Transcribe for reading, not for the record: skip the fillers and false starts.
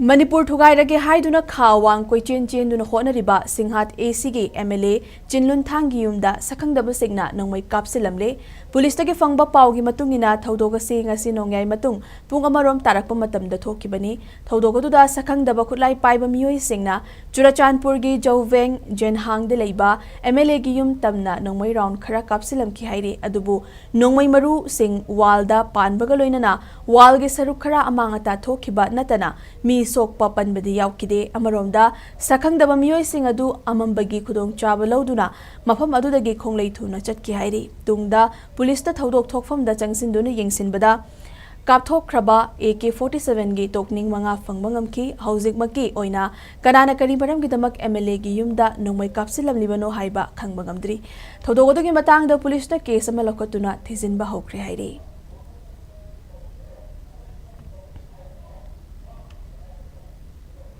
Manipur thugairage haiduna kha-wang koichen chenduna hotnariba Singhat AC gi MLA Chinlunthang gi yumda Sakhangdaba Singna Nongmei Kapsillamle Police tagi fangba pau gi matungina thaudoga se ngasi nongyai matung pung amarom tarakpa matamda thokibani thaudoga duda Sakhangdaba khutlai paiba miyoi singna Churachandpur gi Joveng Jenhang de leiba MLA gi yum tamna Nongmei round khara kapsilam ki hairi adubu Nongmei maru sing walda panbaga loinana wal gi saruk khara amangata thokiba natana mi sokpa panbadi yaukide amaromda Sakhangdaba miyoi sing adu amambagi khudong chaba lauduna mafam adudagi khonglei thuna chatki hairi tungda police ta thodok thokfamda changsinduna yengsinbada kapthokraba AK-47 gi tokning manga fangbangam ki haujik maki oina kanana kari baram gi damak MLA gi yumda Nongmei Kapsillamlibano haiba khangbangamdri thodogodogi matangda police ta case ama lokotuna thijinba hokre hairi